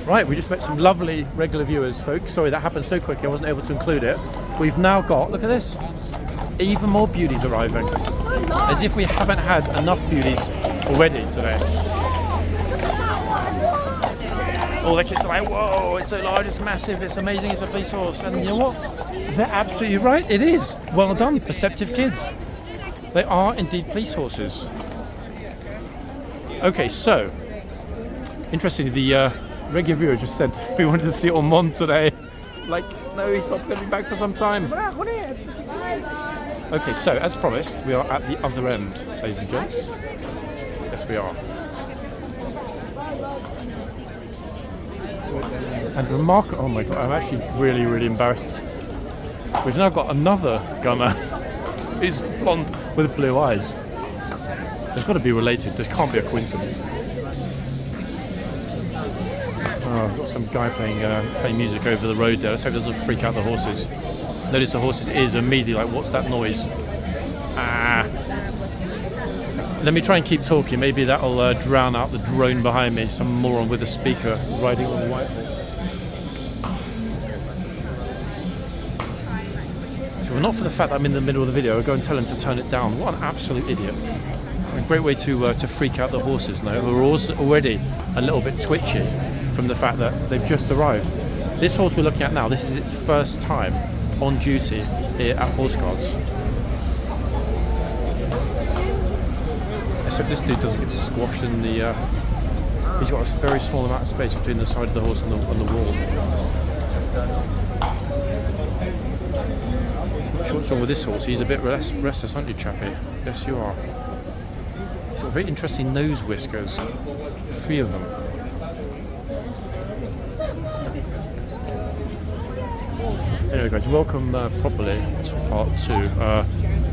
Right, we just met some lovely regular viewers, folks. Sorry, that happened so quickly I wasn't able to include it. We've now got, look at this, even more beauties arriving. As if we haven't had enough beauties already today. All the kids are like, whoa, it's so large, it's massive, it's amazing, it's a police horse. And you know what? They're absolutely right, it is. Well done, perceptive kids. They are indeed police horses. Okay, so, interestingly, the regular viewer just said we wanted to see Ormond today. Like, no, he's not going to be back for some time. Okay, so, as promised, we are at the other end, ladies and gents. Yes, we are. And remarkable, oh my god, I'm actually really, really embarrassed. We've now got another gunner who's blonde with blue eyes. They've got to be related, this can't be a coincidence. Oh, I've got some guy playing music over the road there. Let's hope it doesn't freak out the horses. Notice the horse's ears are immediately like, what's that noise? Ah. Let me try and keep talking, maybe that'll drown out the drone behind me, some moron with a speaker riding on the white horse. If it were not for the fact that I'm in the middle of the video, I'd go and tell him to turn it down. What an absolute idiot. A great way to freak out the horses now, who are also already a little bit twitchy from the fact that they've just arrived. This horse we're looking at now, this is its first time on duty here at Horseguards. Except this dude doesn't get squashed in the... he's got a very small amount of space between the side of the horse and the wall. What's wrong with this horse? He's a bit restless, aren't you, chappie? Yes, you are. He's got very interesting nose whiskers. 3 of them. Anyway, guys, welcome properly to part 2.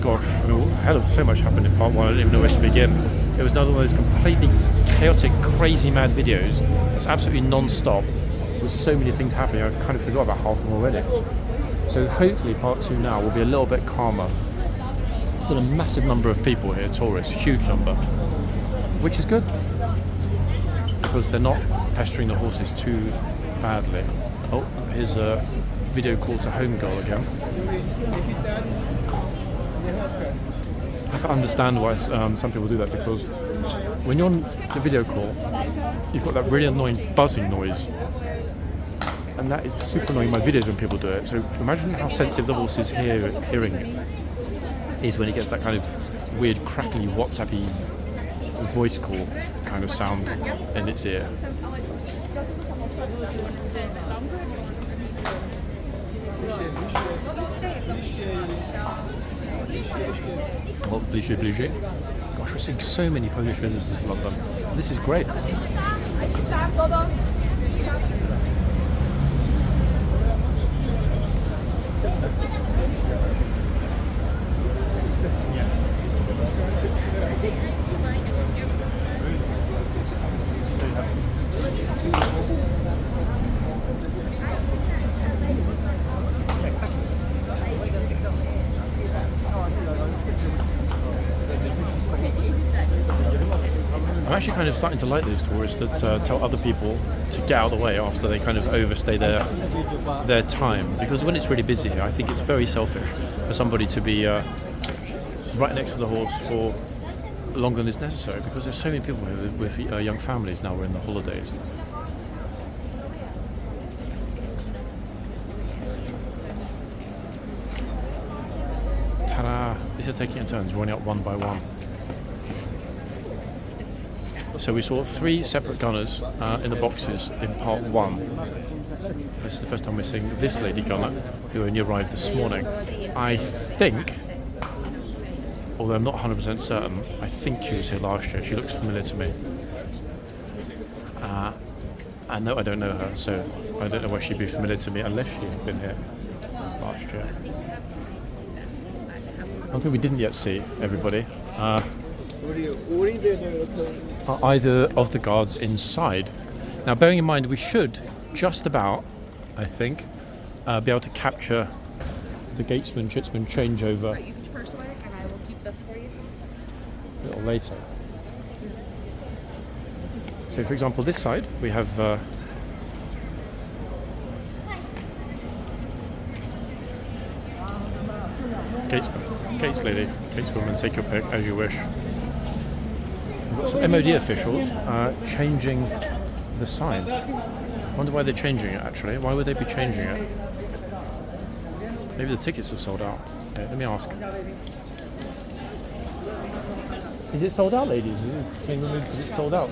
Gosh, I mean, hell of so much happened in part 1. I don't even know where to begin. It was another one of those completely chaotic, crazy, mad videos. It's absolutely non-stop with so many things happening. I kind of forgot about half of them already. So hopefully part 2 now will be a little bit calmer. Still a massive number of people here, tourists, huge number, which is good because they're not pestering the horses too badly. Oh, here's a video call to home girl again. I can understand why some people do that, because when you're on the video call, you've got that really annoying buzzing noise. And that is super annoying in my videos when people do it. So imagine how sensitive the horse is hearing it is when it gets that kind of weird, crackly, WhatsAppy voice call kind of sound in its ear. Oh, Bliché. Gosh, we're seeing so many Polish visitors to London. This is great. I'm actually kind of starting to like those tourists that tell other people to get out of the way after they kind of overstay their time, because when it's really busy here, I think it's very selfish for somebody to be right next to the horse for longer than is necessary, because there's so many people here with young families now. We're in the holidays. Ta-da! These are taking in turns, running up one by one. So we saw 3 separate gunners in the boxes in part 1. This is the first time we're seeing this lady gunner, who only arrived this morning. I think, although I'm not 100% certain, I think she was here last year. She looks familiar to me. I know I don't know her, so I don't know why she'd be familiar to me unless she had been here last year. One thing we didn't yet see, everybody, are either of the guards inside. Now, bearing in mind, we should just about, I think, be able to capture the gatesman, chitsman changeover a little later. So, for example, this side we have gatesman, gates lady, gateswoman, take your pick as you wish. We've got some MOD officials changing the sign. I wonder why they're changing it actually. Why would they be changing it? Maybe the tickets have sold out. Yeah, let me ask. Is it sold out, ladies? Is it being removed because it's sold out?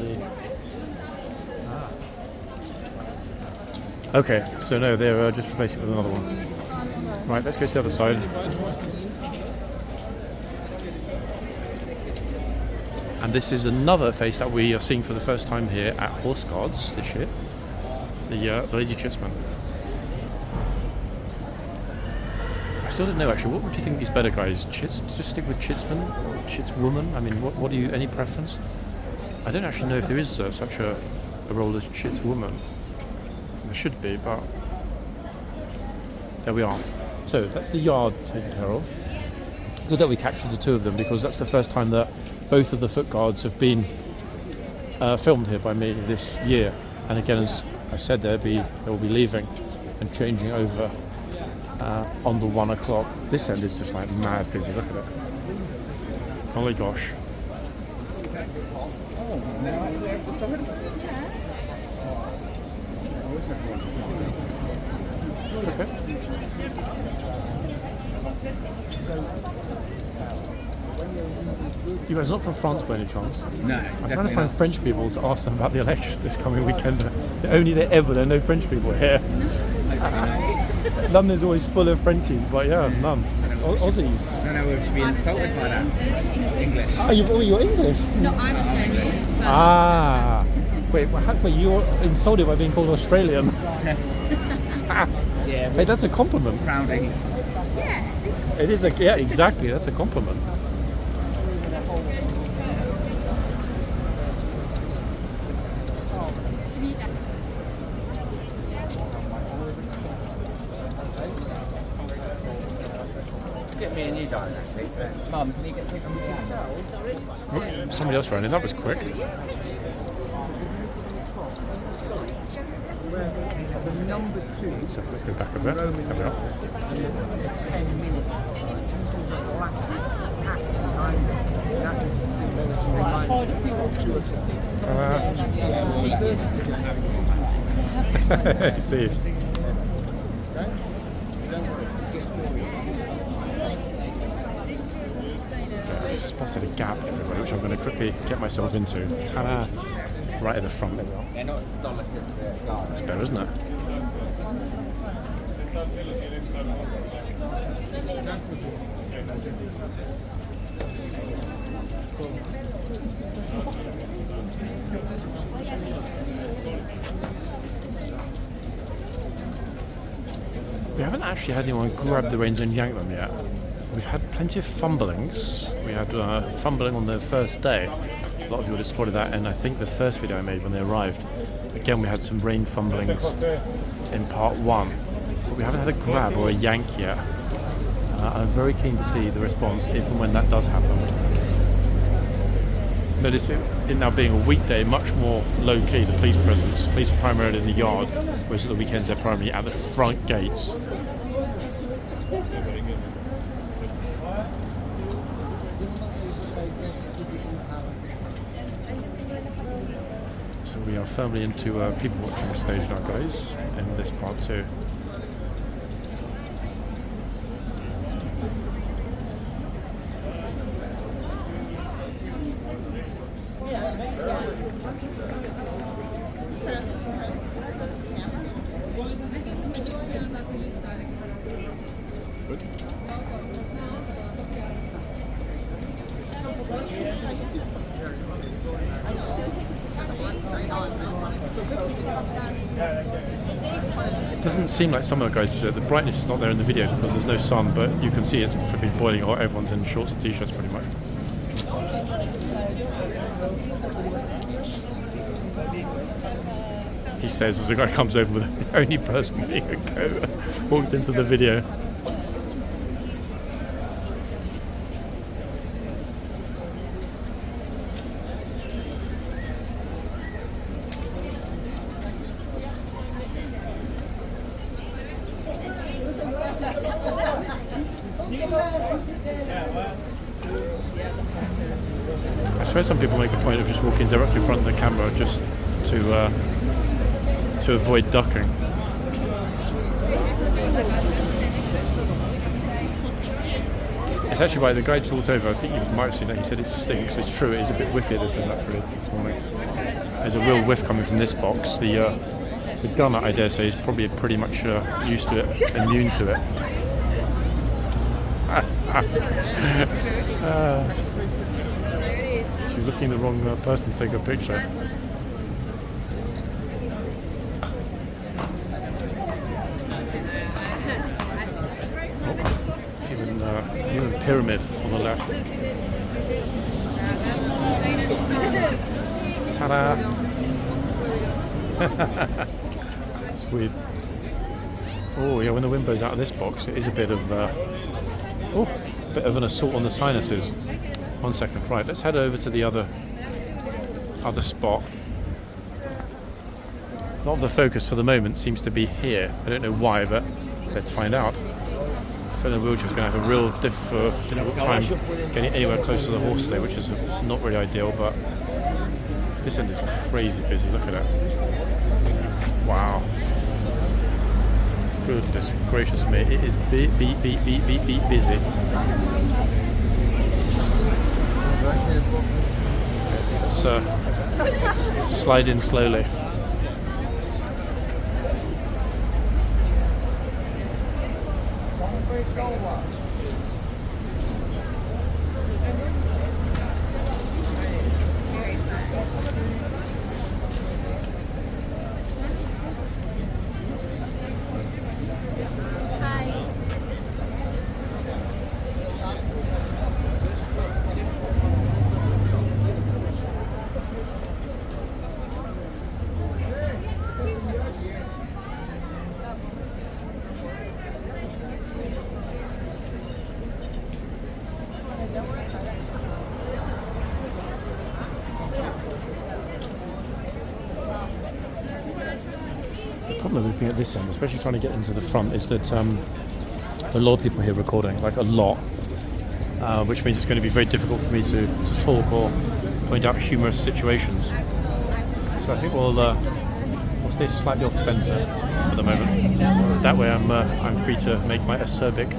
Okay, so no, they're just replacing it with another one. Right, let's go to the other side. And this is another face that we are seeing for the first time here at Horseguards this year. The Lady Chitsman. I still don't know actually. What would you think is better, guys? Just stick with Chitsman or Chitswoman? I mean, what do you? Any preference? I don't actually know if there is such a role as Chitswoman. There should be, but there we are. So that's the yard taken care of. Good that we captured the two of them because that's the first time that both of the foot guards have been filmed here by me this year. And again, as I said, they will be leaving and changing over on the 1 o'clock. This end is just like mad busy. Look at it. Oh my gosh. Okay. You guys are not from France by any chance? No. I'm trying to find French people to ask them about the election this coming weekend. Only there ever, there are no French people here. London is always full of Frenchies, but yeah, none. Aussies. I don't know if we should be insulted by that. English. Oh, you're English? No, I'm Australian. Ah. Wait, you're insulted by being called Australian? Yeah. Hey, that's a compliment. Proud English. Yeah, it's cool. It is yeah, exactly, that's a compliment. Get me a new diamond actually. Mum, can you get me Oh, somebody else ran in, that was quick. The number 2. So let's go back a bit. There we are. 10 minutes outside. This is a black patch behind it. That is the symbology behind it. I see. I've spotted a gap, everybody, which I'm going to quickly get myself into. Ta-da! Right at the front. There we are. Yeah, not as stomach as the guard. That's better, isn't it? We haven't actually had anyone grab the reins and yank them yet. We've had plenty of fumblings. We had fumbling on the first day. A lot of you would have spotted that in, I think, the first video I made when they arrived. Again, we had some rein fumblings in part 1. But we haven't had a grab or a yank yet. I'm very keen to see the response if and when that does happen. Notice it now being a weekday, much more low-key, the police presence. Police are primarily in the yard, whereas at the weekends they're primarily at the front gates. So we are firmly into people watching stage now, guys, in this part 2. It doesn't seem like some of the guys, the brightness is not there in the video because there's no sun, but you can see it's flipping boiling hot. Everyone's in shorts and t-shirts pretty much. He says as the guy comes over with the only person being a coat walked into the video. I swear some people make a point of just walking directly in front of the camera just to avoid ducking. It's actually right, the guy talked over, I think you might have seen that, he said it stinks. It's true, it is a bit whiffier than that this morning. There's a real whiff coming from this box. The gunner, I dare say, is probably pretty much used to it, immune to it. She's looking at the wrong person to take a picture. Human pyramid on the left. Ta-da! Sweet. Oh yeah, when the wind blows out of this box, it is a bit of a bit of an assault on the sinuses. 1 second, right? Let's head over to the other spot. A lot of the focus for the moment seems to be here. I don't know why, but let's find out. Fellow wheelchair is going to have a real difficult time getting anywhere close to the horse today, which is not really ideal, but this end is crazy busy. Look at it. Wow. Goodness gracious me. It is busy. Let's slide in slowly. The problem with being at this end, especially trying to get into the front, is that there are a lot of people here recording, like a lot, which means it's going to be very difficult for me to talk or point out humorous situations. So I think we'll stay slightly off centre for the moment. That way I'm free to make my acerbic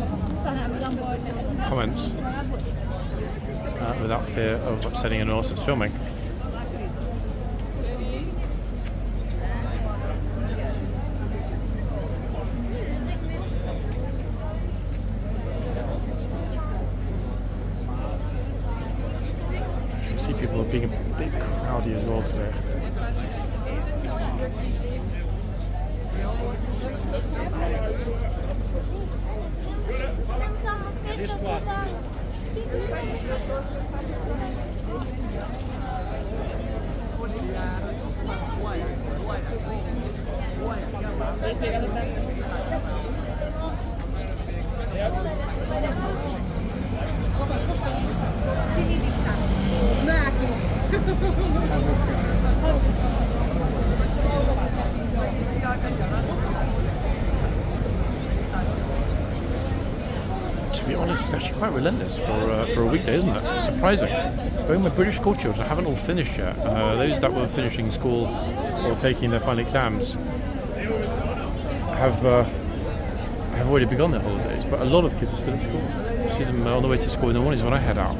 comments without fear of upsetting anyone else that's filming. See, people are being a bit crowdy as well today. To be honest, it's actually quite relentless for a weekday, isn't it? Surprising. Going with British school children, I haven't all finished yet. Those that were finishing school or taking their final exams have already begun their holidays, but a lot of kids are still at school. I see them on the way to school in the mornings when I head out.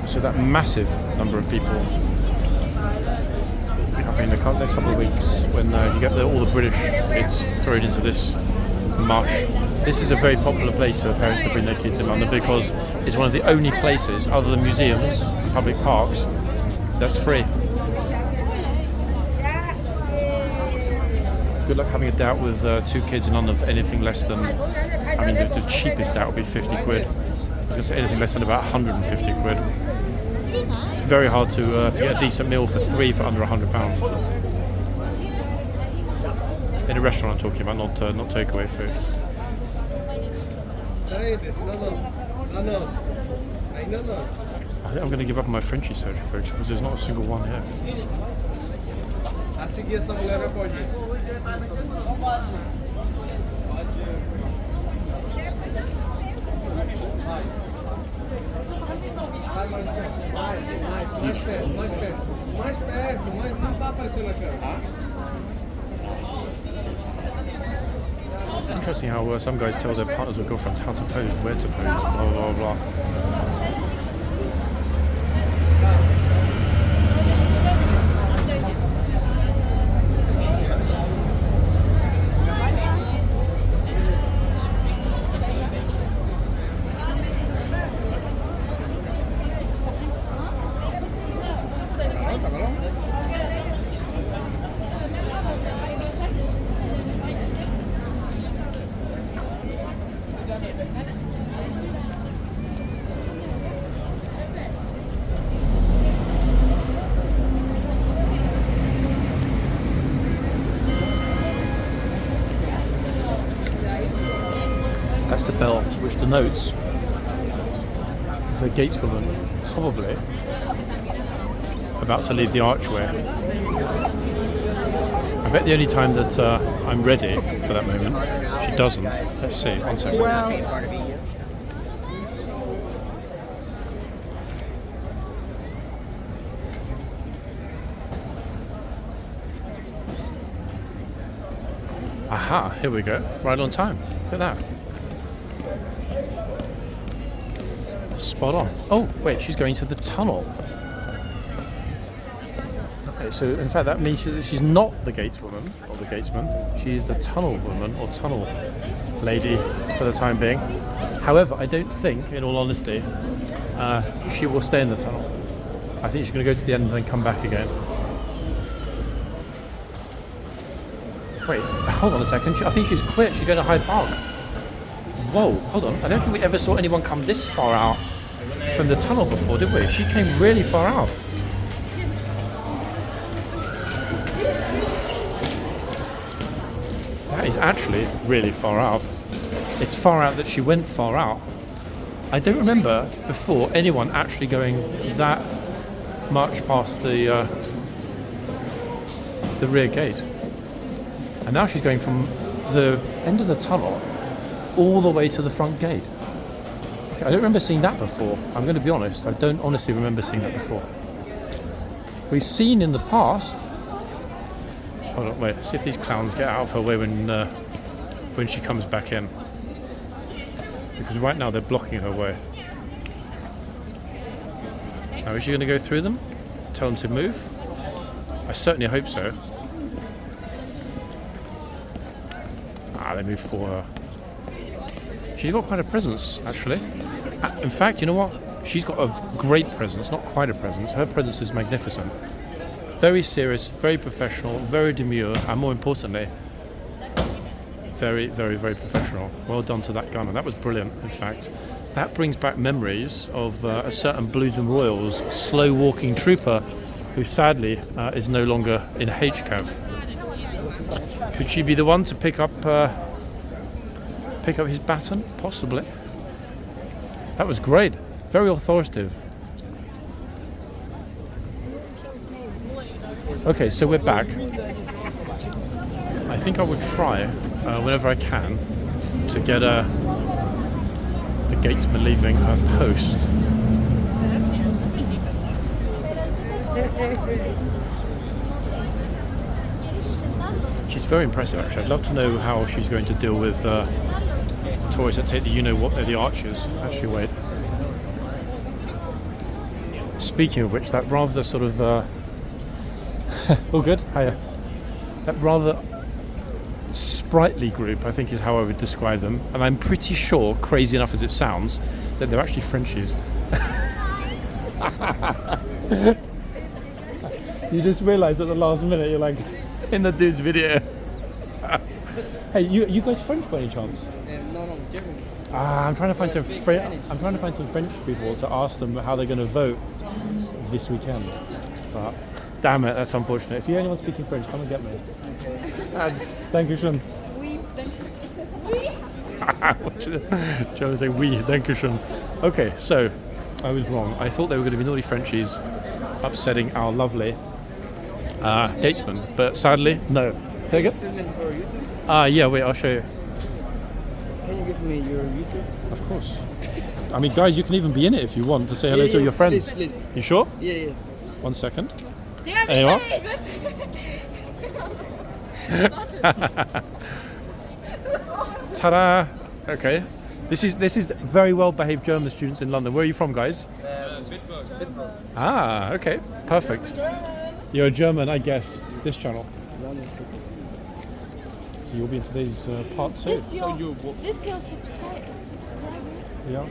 So that massive number of people will be happening in the next couple of weeks when you get all the British kids thrown into this mush. This is a very popular place for parents to bring their kids in London because it's one of the only places, other than museums and public parks, that's free. Good luck having a date with 2 kids in London for anything less than, I mean, the cheapest date would be 50 quid. I was going to say anything less than about 150 quid. It's very hard to get a decent meal for 3 for under £100. In a restaurant I'm talking about, not takeaway food. I think I'm going to give up on my Frenchy surgery, folks, because there's not a single one here. Mais perto, mas não tá aparecendo a câmera. It's interesting how some guys tell their partners or girlfriends how to pose, where to pose, blah blah blah. That's the bell which denotes the gateswoman probably about to leave the archway. I bet the only time that I'm ready for that moment, she doesn't. Let's see, 1 second. Aha, here we go, right on time. Look at that. Spot on. Oh, wait, she's going to the tunnel. Okay, so in fact that means she's not the gateswoman or the gatesman. She's the tunnel woman or tunnel lady for the time being. However, I don't think, in all honesty, she will stay in the tunnel. I think she's going to go to the end and then come back again. Wait, hold on a second. I think she's quit. She's going to Hyde Park. Whoa, hold on. I don't think we ever saw anyone come this far out from the tunnel before, did we? She came really far out. That is actually really far out. It's far out that she went far out. I don't remember before anyone actually going that much past the rear gate. And now she's going from the end of the tunnel all the way to the front gate. Okay, I don't remember seeing that before. I'm going to be honest. I don't honestly remember seeing that before. We've seen in the past. Hold on, wait. See if these clowns get out of her way when she comes back in. Because right now they're blocking her way. Now is she going to go through them? Tell them to move? I certainly hope so. They move for her. She's got quite a presence, actually. In fact, you know what? She's got a great presence, not quite a presence. Her presence is magnificent. Very serious, very professional, very demure, and more importantly, very, very, very professional. Well done to that gunner. That was brilliant, in fact. That brings back memories of a certain Blues and Royals slow-walking trooper who sadly is no longer in HCAV. Could she be the one to pick up his baton? Possibly. That was great. Very authoritative. Okay, so we're back. I think I would try, whenever I can, to get the gatesman leaving her post. She's very impressive, actually. I'd love to know how she's going to deal with toys that take the you-know-what, they're the archers. Actually, wait. Speaking of which, that rather sort of... all good? Hiya. That rather sprightly group, I think is how I would describe them. And I'm pretty sure, crazy enough as it sounds, that they're actually Frenchies. You just realise at the last minute, you're like... in the dude's video. Hey, you guys French by any chance? No, German. I'm trying to find some French people to ask them how they're going to vote this weekend. But damn it, that's unfortunate. If you hear anyone speaking French, come and get me. Thank you, schön. Oui, thank you. Joe was saying oui, thank you, schön. Okay, so I was wrong. I thought they were going to be naughty Frenchies upsetting our lovely gatesman, but sadly, no. Say again? Yeah, wait, I'll show you. Can you give me your YouTube? Of course. I mean, guys, you can even be in it if you want to say hello to your friends. Please. You sure? Yeah. 1 second. Der There you are. Ta-da! Okay. This is very well behaved German students in London. Where are you from, guys? Ah, okay. Perfect. You're a German, I guess. This channel. So you'll be in today's part 2. This your subscribers. Yeah.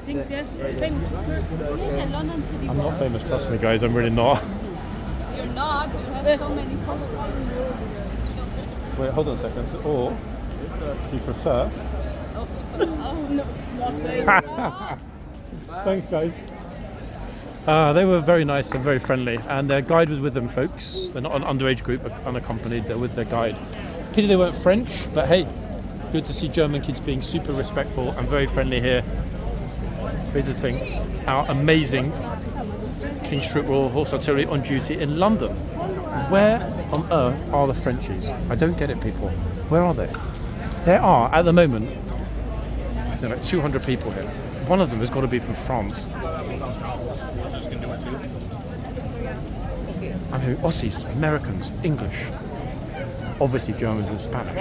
Dings, yes, is a famous person. Yes, in London City. I'm not famous, trust me, guys. I'm really not. You're not. You have so many followers. Wait, hold on a second. Or, if you prefer. Oh, no. Thanks, guys. They were very nice and very friendly, and their guide was with them, folks. They're not an underage group, but unaccompanied. They're with their guide. Pity they weren't French, but hey, good to see German kids being super respectful and very friendly here, visiting our amazing King's Troop Royal Horse Artillery on duty in London. Where on earth are the Frenchies? I don't get it, people. Where are they? There are, at the moment, there are like 200 people here. One of them has got to be from France. I'm hearing Aussies, Americans, English, obviously Germans and Spanish.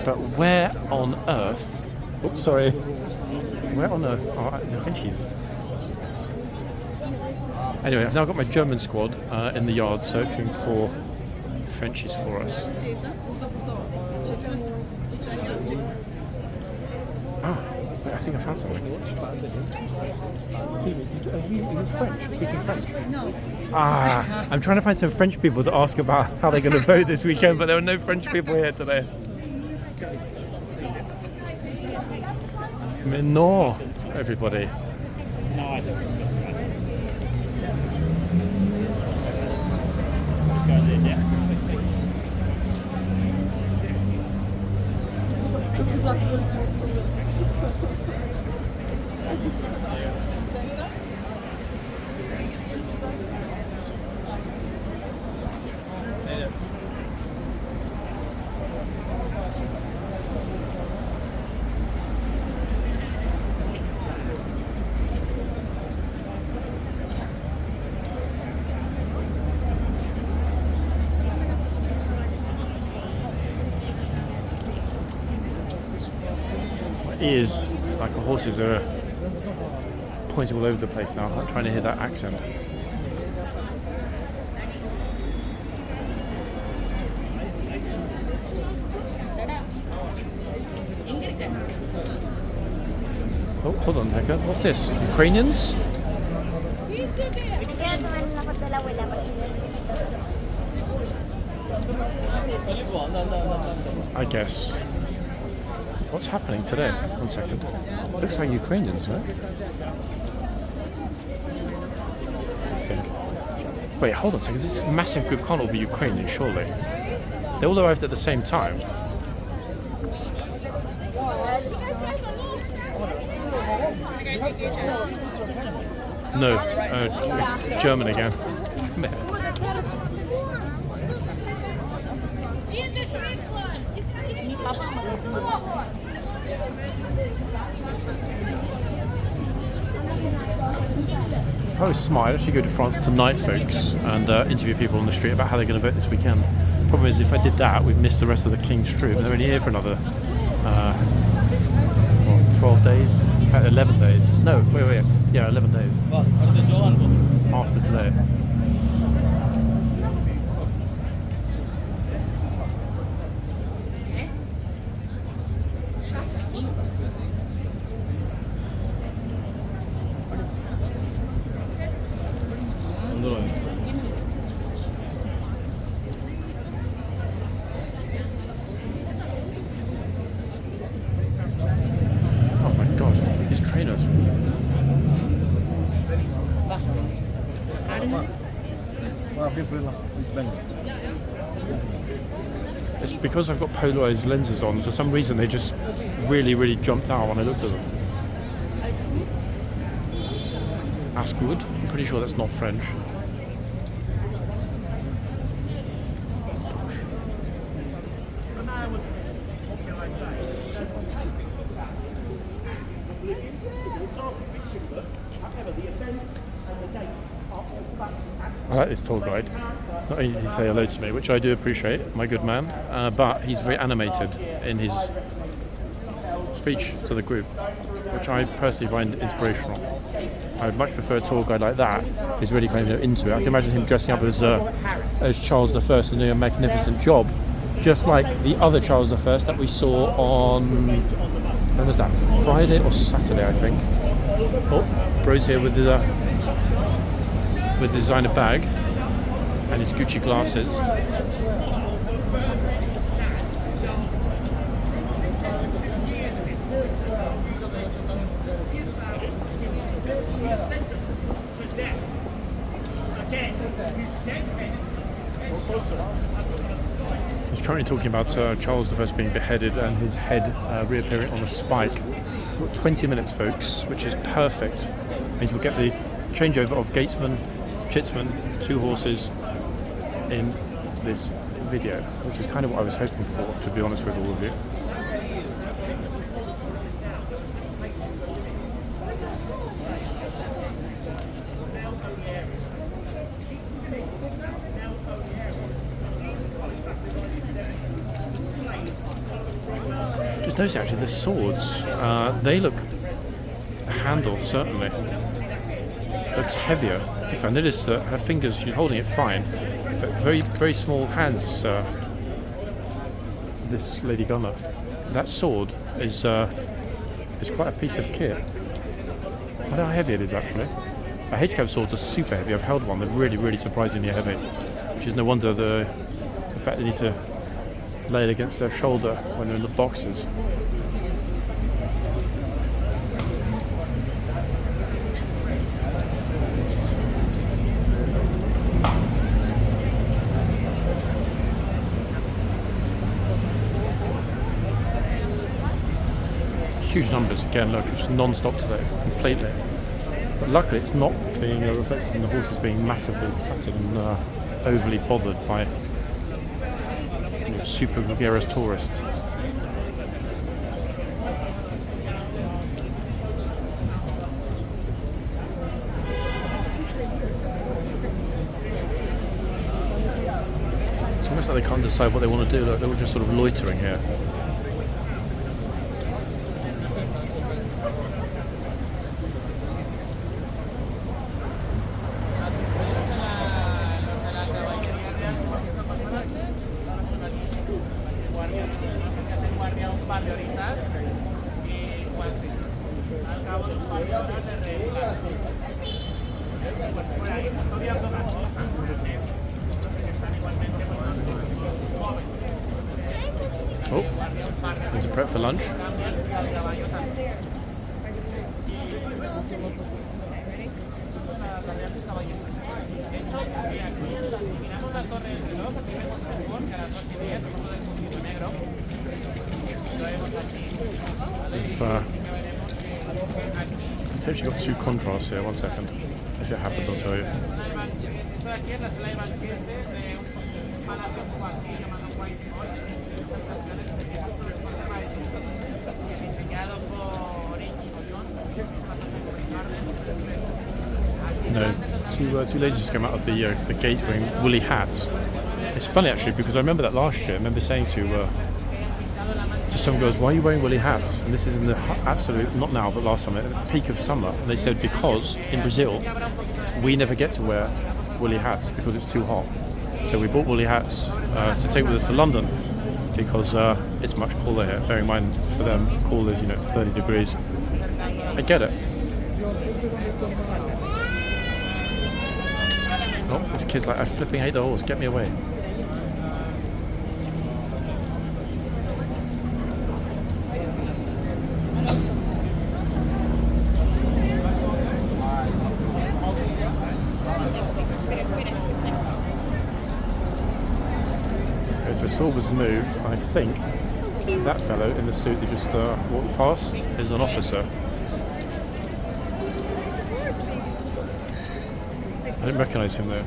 But where on earth, oops, sorry, where on earth are the Frenchies? Anyway, I've now got my German squad in the yard searching for Frenchies for us. Ah, I think I found something. Are you French? Speaking French? No. Ah, I'm trying to find some French people to ask about how they're going to vote this weekend, but there are no French people here today. Mais non, everybody. No, I don't. Ears, like a horse's, are pointing all over the place now. I'm trying to hear that accent. Oh, hold on, Becca. What's this? Ukrainians? I guess. What's happening today? 1 second. Looks like Ukrainians, right? I think. Wait, hold on a second. This massive group can't all be Ukrainian, surely. They all arrived at the same time. No, German again. If I was smart, I'd actually go to France tonight, folks, and interview people on the street about how they're going to vote this weekend. Problem is, if I did that, we'd miss the rest of the King's Troop. They're only here for another 12 days. In fact, 11 days. No, wait. Yeah, 11 days. After today. Oh my god, these trainers. It's because I've got polarized lenses on. For some reason, they just really jumped out when I looked at them. That's good. I'm pretty sure that's not French. like this tour guide. Not only did he say hello to me, which I do appreciate, my good man, but he's very animated in his speech to the group, which I personally find inspirational. I would much prefer a tour guide like that, who's really kind of into it. I can imagine him dressing up as Charles I and doing a magnificent job, just like the other Charles I that we saw on, when was that, Friday or Saturday, I think. Oh, bro's here with the designer bag and his Gucci glasses. He's currently talking about Charles I being beheaded and his head reappearing on a spike. We've got 20 minutes, folks, which is perfect. Means we'll get the changeover of gatesman, chitsman, 2 horses in this video, which is kind of what I was hoping for, to be honest with all of you. Just notice actually the swords, they look, the handle certainly looks heavier, thicker. I noticed that her fingers, she's holding it fine, but very, very small hands, this Lady Gunner. That sword is quite a piece of kit. I wonder how heavy it is actually. HCAV swords are super heavy. I've held one, they're really, really surprisingly heavy, which is no wonder the fact they need to lay it against their shoulder when they're in the boxes. Huge numbers again, look, it's non-stop today, completely. But luckily it's not being reflected in the horses being massively patted and overly bothered by super gregarious tourists. It's almost like they can't decide what they want to do. Look, they're all just sort of loitering here. Oh, need to prep for lunch. We've potentially got 2 contrasts here. One second. If it happens, I'll tell you. No, two ladies just came out of the gate wearing woolly hats. It's funny actually because I remember that last year. I remember saying to some girls, "Why are you wearing woolly hats?" And this is in the absolute, not now, but last summer, at the peak of summer. And they said because in Brazil we never get to wear woolly hats because it's too hot. So we bought woolly hats to take with us to London because it's much cooler here. Bearing in mind for them, cool is 30 degrees. I get it. Oh, this kid's like, I flipping hate the horse, get me away. Okay, so sword was moved. I think that fellow in the suit that just walked past is an officer. I didn't recognise him there.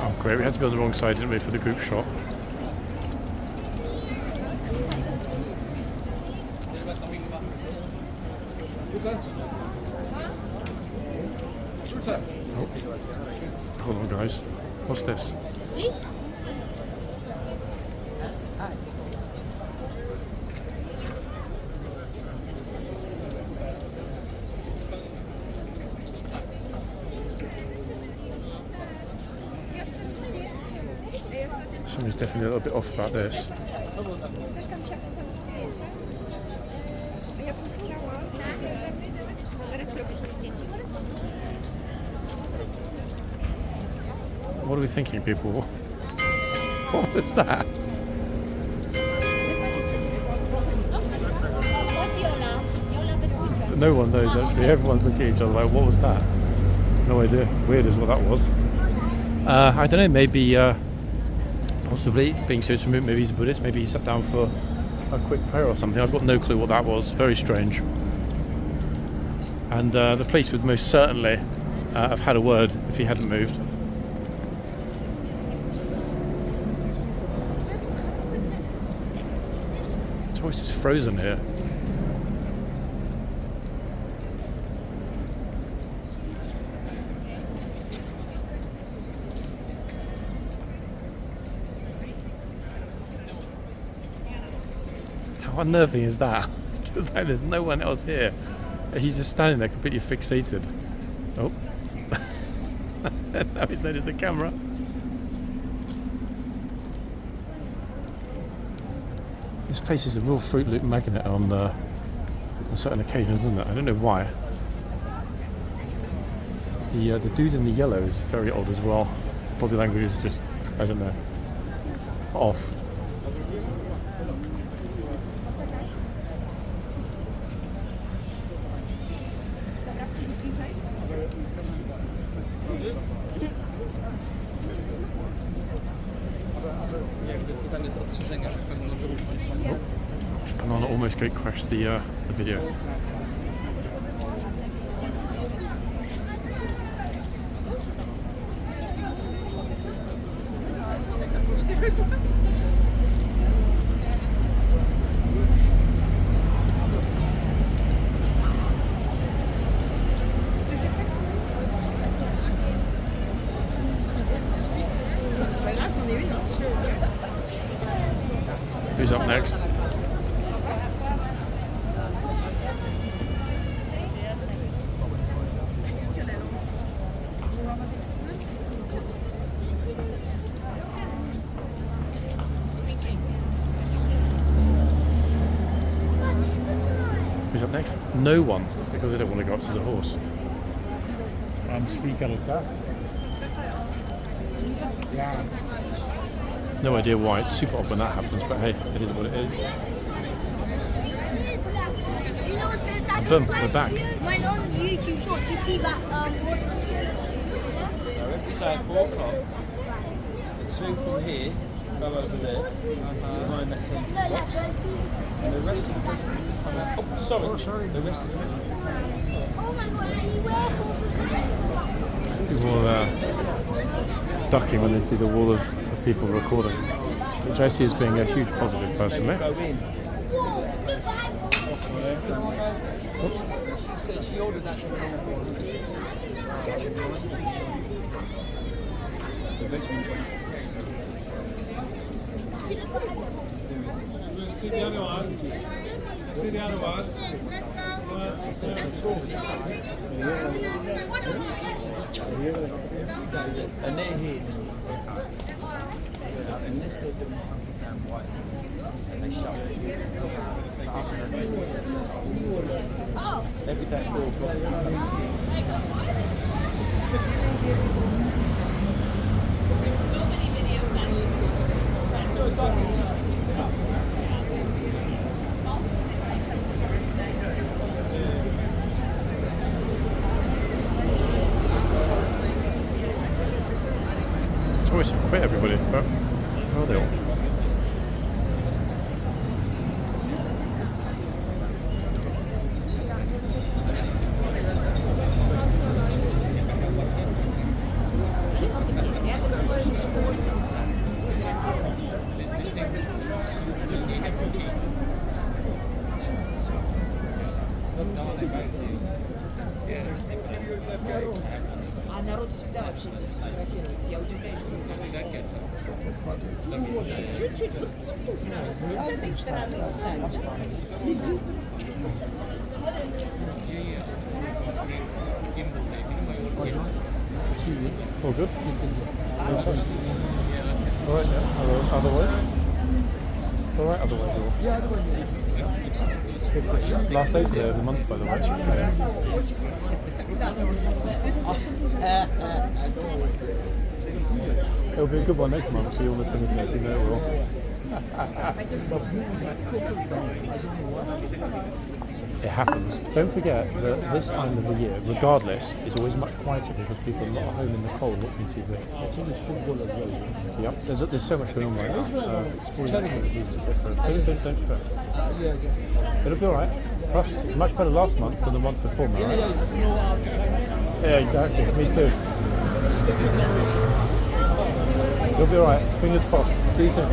Oh great, we had to be on the wrong side, didn't we, for the group shot. Hold on, guys. What's this? Something's definitely a little bit off about this. Chcesz tam się przykład zdjęcia? Ja bym chciała. Darek, zrobisz mi zdjęcie? What are we thinking, people? What is that? No one knows actually. Everyone's looking at each other like, what was that? No idea. Weird as what that was. I don't know. Maybe, possibly being serious, maybe he's a Buddhist. Maybe he sat down for a quick prayer or something. I've got no clue what that was. Very strange. And the police would most certainly have had a word if he hadn't moved. The horse is frozen here. How unnerving is that? Just like there's no one else here. He's just standing there completely fixated. Oh. Now he's noticed the camera. This place is a real Fruit Loop magnet on certain occasions, isn't it? I don't know why. The dude in the yellow is very odd as well. Body language is just, I don't know, off. Banana almost gate crashed the video. Who's up next? Who's up next? No one, because they don't want to go up to the horse. No idea why. It's super odd when that happens, but hey, it is what it is. You know what's so sad? Boom, we're back. When on YouTube Shorts you see that horse. Every day at 4 o'clock, the two from here go over there, behind that central box, and the rest of the people come out. Oh, sorry. The rest of the people. People are ducking when they see the wall of people recording, which I see as being a huge positive personally. Go in. She said she ordered that from the vegetable. See the other one. See the other one. And they're here. Unless they're doing something down white, and they shut it. Every day at 4 o'clock. Tourists have quit, everybody, but where are they all? народ всегда вообще здесь фотографируется. Я удивляюсь, что не каждый. Чуть-чуть. С этой стороны. All good? Alright, other way? Alright, other way, Bill. Yeah, other way. Last day today of the month, by the way. It'll be a good one next month, see you on the 25th, you know it will. It happens. Don't forget that this time of the year, regardless, is always much quieter because people are not at home in the cold watching TV. Yep, there's so much going on right now. Sporting activities, etc. Don't stress. It'll be alright. Plus, much better last month than the month before, right? Yeah, exactly. Me too. You'll be alright. Fingers crossed. See you soon.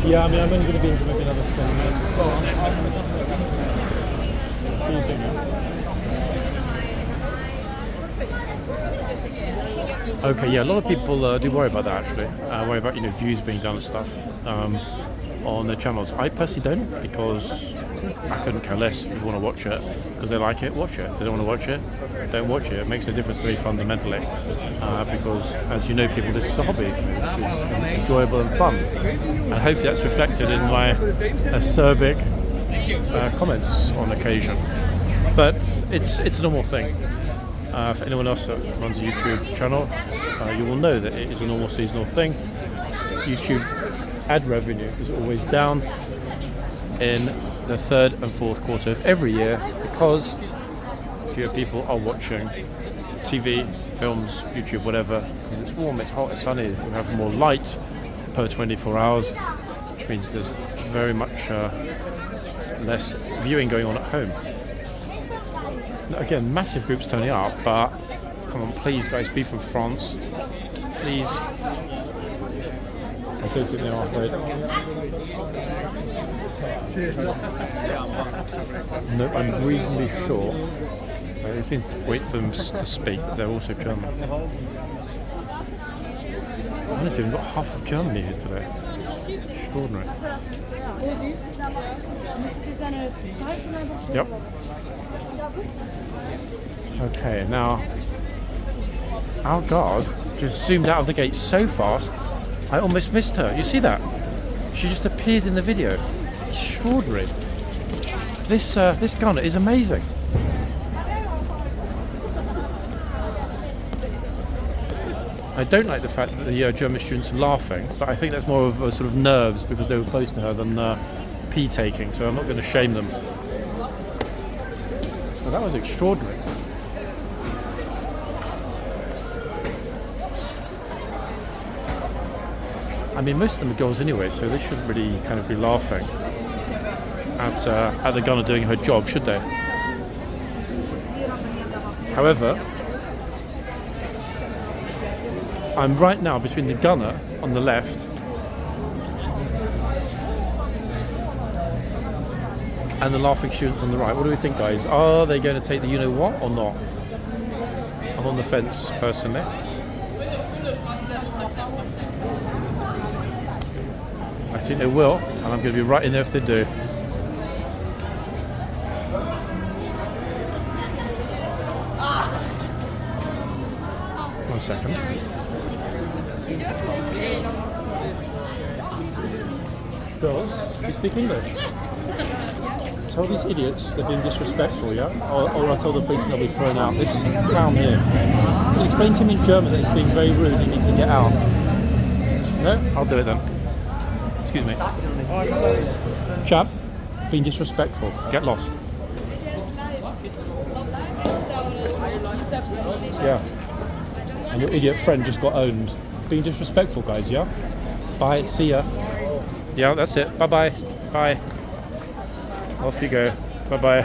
Yeah, I mean, I'm only going to be in for maybe another 20 minutes. See you soon, man. Okay, yeah, a lot of people do worry about that actually. Worry about, views being done and stuff on their channels. I personally don't, because I couldn't care less. If you want to watch it because they like it, watch it. If they don't want to watch it, don't watch it. It makes no difference to me fundamentally, because as you know, people, this is a hobby. This is enjoyable and fun, and hopefully that's reflected in my acerbic comments on occasion. But it's a normal thing. For anyone else that runs a YouTube channel, you will know that it is a normal seasonal thing. YouTube ad revenue is always down in the third and fourth quarter of every year because fewer people are watching TV, films, YouTube, whatever. Because it's warm, it's hot, it's sunny. We have more light per 24 hours, which means there's very much less viewing going on at home. Now, again, massive groups turning up, but come on, please, guys, be from France, please. I don't think they are. No, I'm reasonably sure. It seems to wait for them to speak. They're also German. Honestly, we've got half of Germany here today. Extraordinary. Yep. Okay, now our guard just zoomed out of the gate so fast, I almost missed her. You see that? She just appeared in the video. Extraordinary. This gunner is amazing. I don't like the fact that the German students are laughing, but I think that's more of a sort of nerves because they were close to her than pee taking, so I'm not going to shame them. Well, that was extraordinary. I mean, most of them are girls anyway, so they shouldn't really kind of be laughing at the gunner doing her job, should they? However, I'm right now between the gunner on the left and the laughing students on the right. What do we think, guys? Are they going to take the you-know-what or not? I'm on the fence, personally. I think they will, and I'm going to be right in there if they do. One second. Girls, do you speak English? Tell these idiots they're being disrespectful, yeah? Or I tell the police and they'll be thrown out. This clown here. So explain to him in German that he's being very rude and he needs to get out. No? I'll do it then. Excuse me. Chap, being disrespectful. Get lost. Yeah. And your idiot friend just got owned. Being disrespectful, guys, yeah? Bye, see ya. Yeah, that's it. Bye-bye. Bye. Off you go. Bye-bye.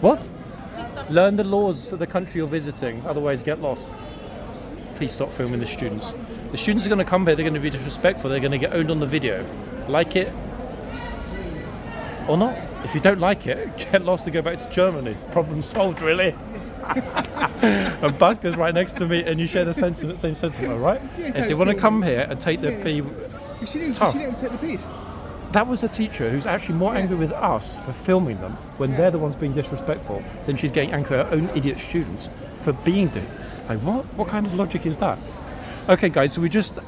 What? Learn the laws of the country you're visiting, otherwise get lost. Please stop filming the students. The students are going to come here, they're going to be disrespectful, they're going to get owned on the video. Like it or not? If you don't like it, get lost and go back to Germany. Problem solved, really. And Buska's right next to me, and you share the same sentiment, right? If you want to come here and take the P, tough. Take the piece. That was a teacher who's actually more angry with us for filming them when they're the ones being disrespectful than she's getting angry at her own idiot students for being like, what? What kind of logic is that? Okay, guys, so we just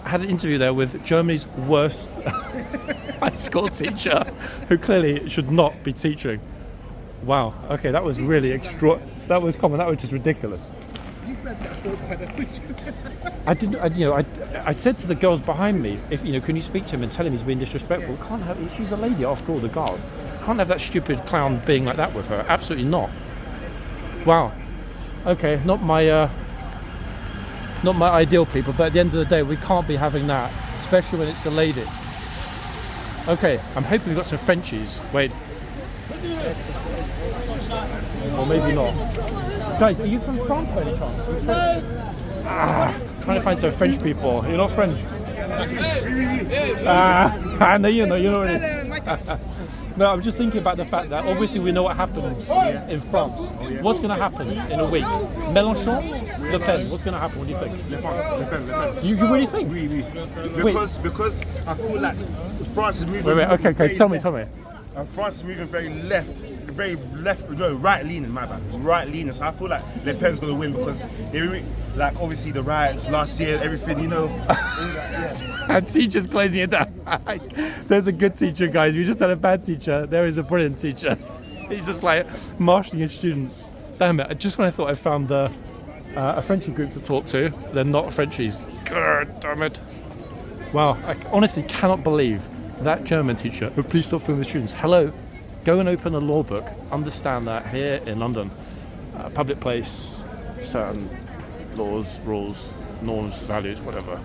had an interview there with Germany's worst high school teacher, who clearly should not be teaching. Wow. Okay, that was really That was common. That was just ridiculous. You read that book by the I didn't. I said to the girls behind me, if can you speak to him and tell him he's being disrespectful? Can't have. She's a lady after all, the guard. Can't have that stupid clown being like that with her. Absolutely not. Wow. Okay, not my ideal people, but at the end of the day, we can't be having that, especially when it's a lady. Okay, I'm hoping we've got some Frenchies. Wait. Or maybe not. Guys, are you from France by any chance? Trying to find some French people. You're not French? I know you're not really. No, I'm just thinking about the fact that obviously we know what happens in France. What's going to happen in a week? Mélenchon? Le Pen. What's going to happen? What do you think? Le Pen. You really think? Oui. Because I feel like France is moving. Wait. Okay. Tell me. France is moving very left. No, right leaning. My bad. Right leaning. So I feel like Le Pen's going to win because like obviously the riots last year, everything. And teacher's closing it down. There's a good teacher, guys. We just had a bad teacher. There is a brilliant teacher. He's just like marshalling his students. Damn it! Just when I thought I found a Frenchie group to talk to, they're not Frenchies. God damn it! Wow, I honestly cannot believe that German teacher. Oh, please stop filming the students. Hello, go and open a law book. Understand that here in London, public place, certain laws, rules, norms, values, whatever.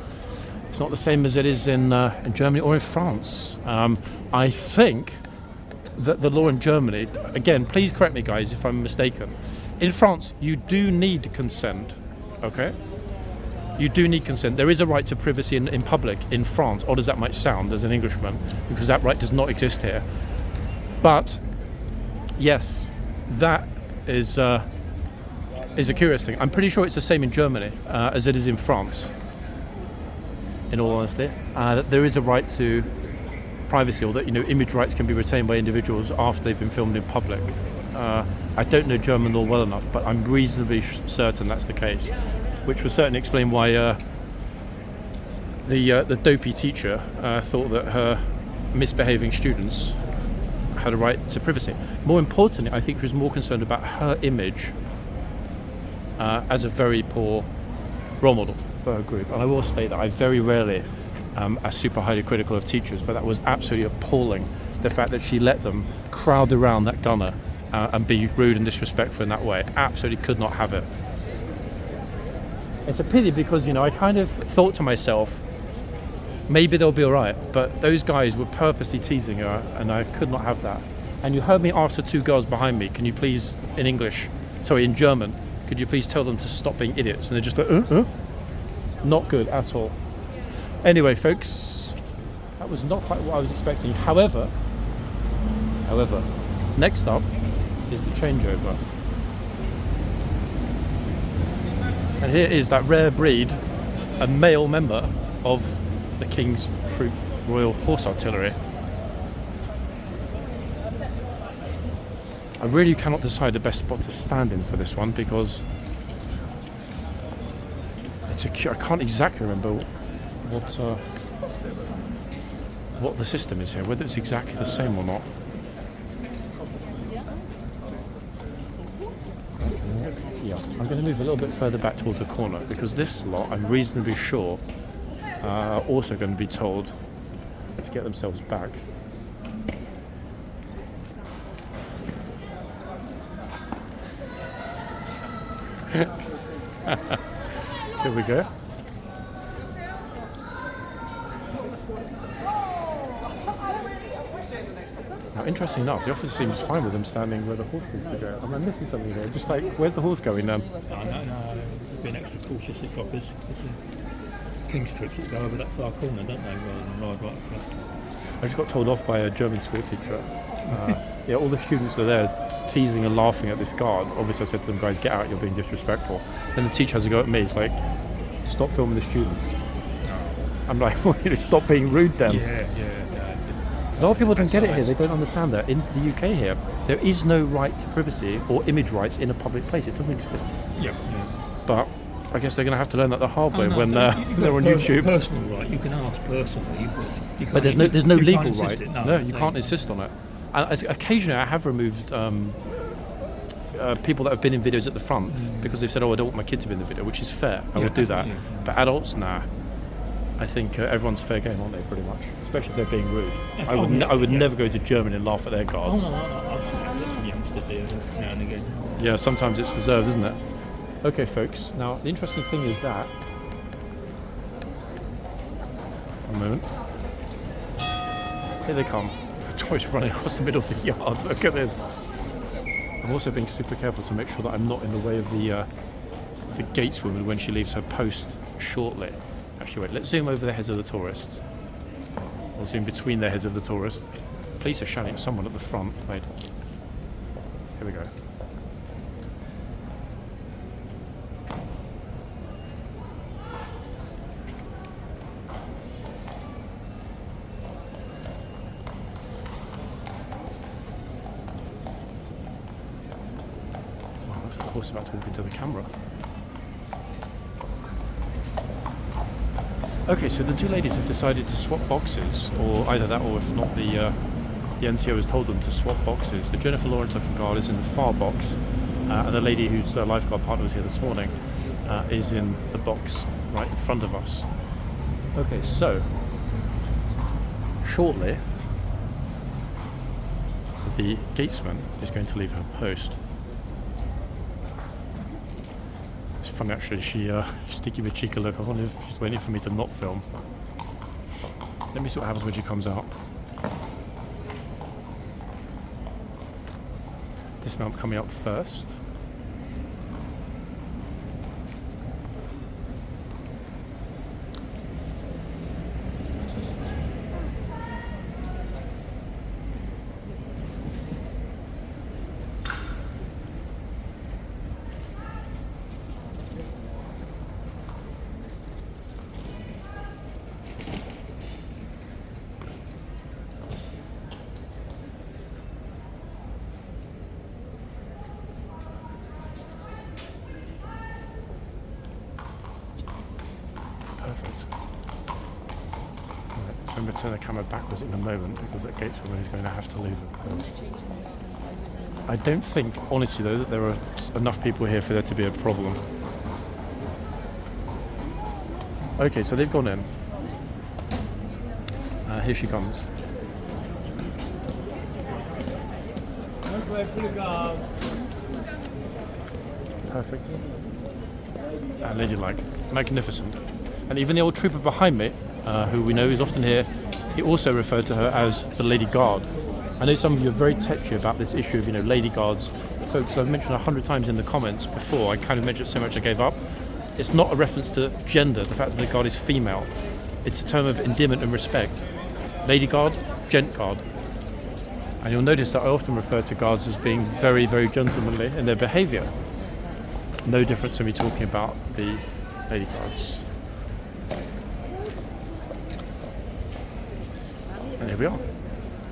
It's not the same as it is in Germany or in France. I think that the law in Germany, again, please correct me guys if I'm mistaken, in France you do need consent, okay? You do need consent. There is a right to privacy in public in France, odd as that might sound as an Englishman, because that right does not exist here. But yes, that is a curious thing. I'm pretty sure it's the same in Germany as it is in France. In all honesty, there is a right to privacy, or that image rights can be retained by individuals after they've been filmed in public. I don't know German law well enough, but I'm reasonably certain that's the case, which would certainly explain why the dopey teacher thought that her misbehaving students had a right to privacy. More importantly, I think she was more concerned about her image as a very poor role model for her group. And I will state that I very rarely am super highly critical of teachers, but that was absolutely appalling, the fact that she let them crowd around that gunner and be rude and disrespectful in that way. Absolutely could not have it. It's a pity because I kind of thought to myself, maybe they'll be alright, but those guys were purposely teasing her and I could not have that. And you heard me ask the two girls behind me, can you please, in German, could you please tell them to stop being idiots? And they're just like, Not good at all. Anyway, folks, that was not quite what I was expecting. However, next up is the changeover. And here is that rare breed, a male member of the King's Troop Royal Horse Artillery. I really cannot decide the best spot to stand in for this one because I can't exactly remember what the system is here, whether it's exactly the same or not. Yeah, I'm going to move a little bit further back towards the corner because this lot, I'm reasonably sure, are also going to be told to get themselves back. Here we go. Now, interesting enough, the officer seems fine with them standing where the horse needs to go. I'm missing something here. Just like, where's the horse going then? No. We've been extra cautious at coppers. King's troops that go over that far corner, don't they, rather than ride right across. I just got told off by a German school teacher. Yeah, all the students are there teasing and laughing at this guard. Obviously, I said to them, guys, get out, you're being disrespectful. Then the teacher has a go at me. It's like, stop filming the students. I'm like, well, stop being rude then. Yeah. A lot of people don't get it here. They don't understand that. In the UK here, there is no right to privacy or image rights in a public place. It doesn't exist. Yeah. But I guess they're going to have to learn that the hard way when they're on YouTube. Personal right, you can ask personally, but There's no legal right. It, No, you can't insist on it. And occasionally, I have removed people that have been in videos at the front because they've said, "Oh, I don't want my kid to be in the video," which is fair. I would do that. Yeah. But adults, nah. I think everyone's fair game, aren't they? Pretty much, especially if they're being rude. I would never go to Germany and laugh at their guards. Oh no, I've snapped at some youngsters here now and again. Yeah, sometimes it's deserved, isn't it? Okay, folks. Now the interesting thing is that. A moment. Here they come. The toys running across the middle of the yard. Look at this. I'm also being super careful to make sure that I'm not in the way of the gateswoman when she leaves her post shortly. Actually, wait, let's zoom over the heads of the tourists. Or zoom between the heads of the tourists. Police are shouting at someone at the front. Wait. Here we go. Wow, looks like the horse is about to walk into the camera. Okay, so the two ladies have decided to swap boxes, or either that, or if not, the NCO has told them to swap boxes. The Jennifer Lawrence looking guard is in the far box, and the lady whose lifeguard partner was here this morning is in the box right in front of us. Okay, so shortly, the gatesman is going to leave her post. It's funny actually, she did give me a cheeky look. I wonder if she's waiting for me to not film. Let me see what happens when she comes out. Dismount coming up first. Perfect. Right, I'm going to turn the camera backwards in a moment because that gateswoman is going to have to leave it. I don't think, honestly though, that there are enough people here for there to be a problem. Okay, so they've gone in. Here she comes. Perfect. Ladylike. Magnificent. And even the old trooper behind me, who we know is often here, he also referred to her as the Lady Guard. I know some of you are very touchy about this issue of, Lady Guards. Folks, I've mentioned 100 times in the comments before, I kind of mentioned it so much I gave up. It's not a reference to gender, the fact that the guard is female. It's a term of endearment and respect. Lady Guard, gent guard. And you'll notice that I often refer to guards as being very, very gentlemanly in their behaviour. No different to me talking about the Lady Guards. And here we are.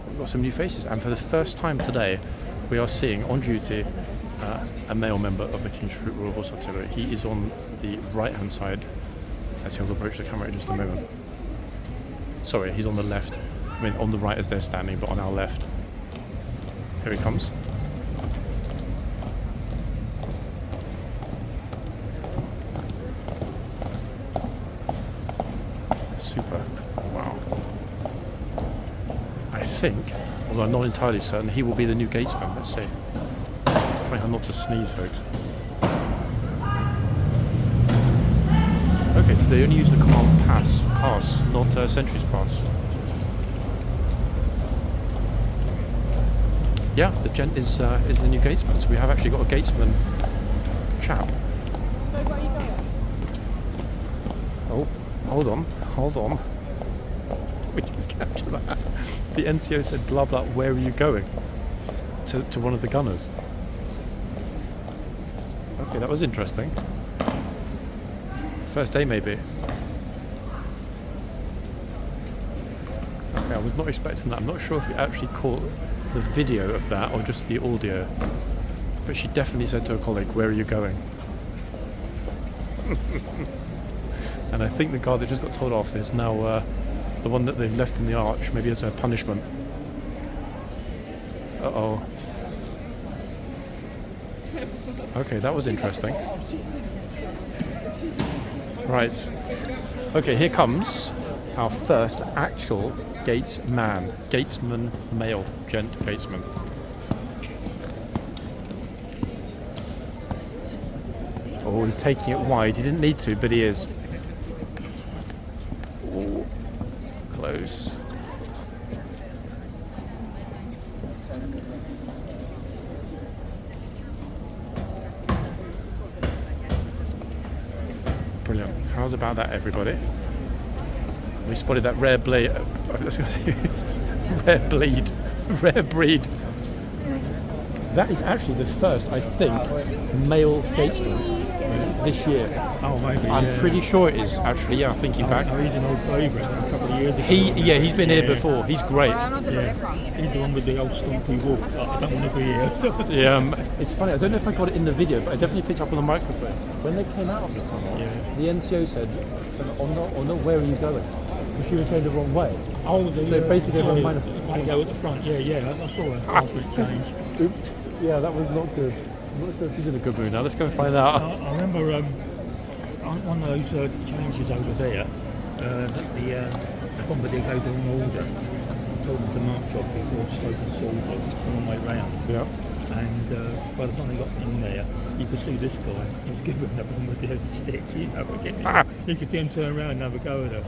We've got some new faces, and for the first time today, we are seeing on duty a male member of the King's Royal Horse Artillery. He is on the right-hand side, as he'll approach the camera in just a moment. Sorry, he's on the left. I mean, on the right as they're standing, but on our left. Here he comes. Super. Wow. I think, although I'm not entirely certain, he will be the new gatesman. Let's see. Try hard not to sneeze, folks. Okay, so they only use the command pass, not sentry's pass. Yeah, the gent is the new gatesman. So we have actually got a gatesman chap. Oh, hold on. We just capture that. the NCO said, blah, blah, where are you going? To one of the gunners. Okay, that was interesting. First day, maybe. Okay, I was not expecting that. I'm not sure if we actually caught the video of that or just the audio. But she definitely said to her colleague, where are you going? And I think the guard that just got told off is now the one that they've left in the arch, maybe as a punishment. Uh-oh. Okay, that was interesting. Right. Okay, here comes our first actual gatesman, male gent gatesman. Oh, he's taking it wide. He didn't need to, but he is. Ooh, close. Brilliant. How's about that, everybody? We spotted that rare blade. Rare breed. That is actually the first, I think, male gatesman this year. Oh, maybe. I'm pretty sure it is actually. Yeah, thinking back. Oh, he's an old favourite from a couple of years ago. He's been here before. He's great. Yeah, he's the one with the old stompy walk. I don't want to be here. Yeah, it's funny. I don't know if I got it in the video, but I definitely picked up on the microphone when they came out of the tunnel. Yeah. The NCO said, "Oh no, where are you going?" Because she was going the wrong way. Oh, so basically, everyone might go at the front. Yeah, I saw her last week change. Oops. Yeah, that was not good. I'm not sure if she's in a good mood now. Let's go and find out. I remember on one of those changes over there, the bombardier gave them an order, told them to march off before Slope and Soldier on the way round. Yeah. And by the time they got in there, you could see this guy was giving the bombardier the stick, you could see him turn around and have a go at her.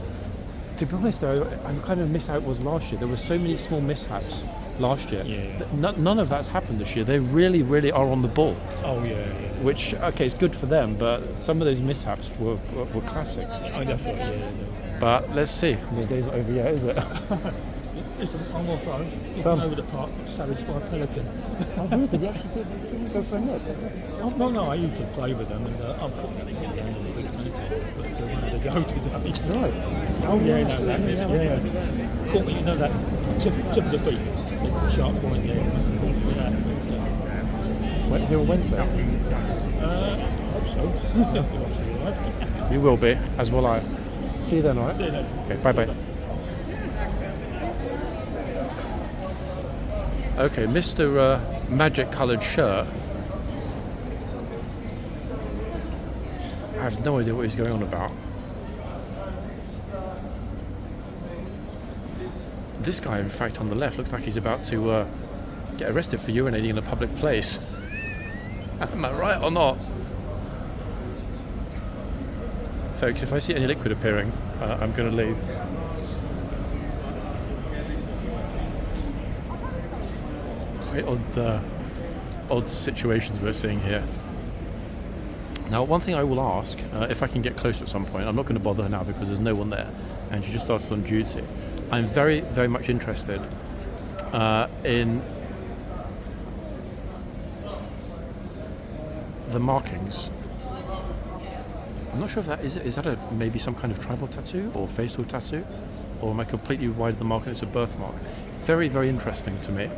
To be honest though, I kind of miss out was last year. There were so many small mishaps last year. Yeah. None of that's happened this year. They really, really are on the ball. Oh yeah. Which, okay, it's good for them, but some of those mishaps were classics. Oh, definitely, yeah. But let's see. The day's not over yet, is it? Listen, I'm off home. Looking over the park, savaged by a pelican. Oh, really? Did you actually go for a nip? Oh, no, I used to play with them, and I've put them in the end of the week later, but they wanted to go today. Right. Oh, yeah, no, that nip, yeah. Caught me, you know, that tip of the beak, sharp point there. Caught me with that. Here on Wednesday? I hope so. You will be, as will I. See you then, alright? See you then. Okay, bye-bye. Okay, Mr. Magic coloured shirt. I have no idea what he's going on about. This guy, in fact, on the left looks like he's about to get arrested for urinating in a public place. Am I right or not? Folks, if I see any liquid appearing, I'm going to leave. Very odd situations we're seeing here. Now, one thing I will ask, if I can get close at some point, I'm not going to bother her now because there's no one there, and she just started on duty. I'm very, very much interested in the markings. I'm not sure if that is that maybe some kind of tribal tattoo or facial tattoo, or am I completely wide of the mark and it's a birthmark? Very, very interesting to me.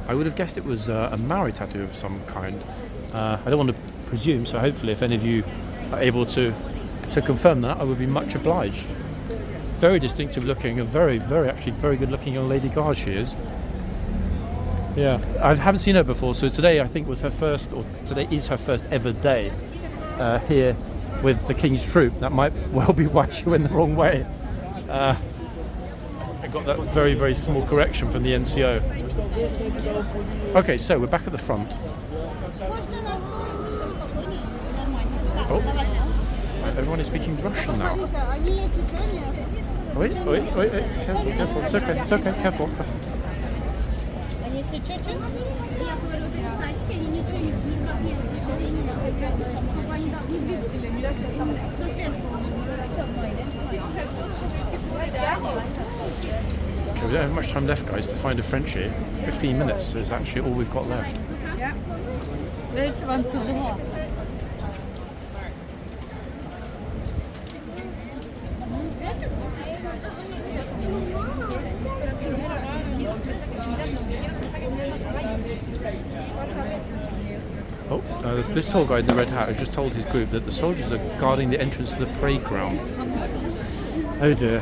I would have guessed it was a Maori tattoo of some kind. I don't want to presume, so hopefully if any of you are able to confirm that, I would be much obliged. Very distinctive looking, a very, very good looking young lady guard she is. Yeah, I haven't seen her before, so today I think was her first, or today is her first ever day here with the King's troop. That might well be why she went the wrong way. I got that very, very small correction from the NCO. Okay, so we're back at the front. Oh, everyone is speaking Russian now. Wait, careful. It's okay, careful. Okay, we don't have much time left, guys, to find a Frenchie. 15 minutes is actually all we've got left. Ja. Weet je, want het is hot. Oh, this tall guy in the red hat has just told his group that the soldiers are guarding the entrance to the parade ground. Oh dear.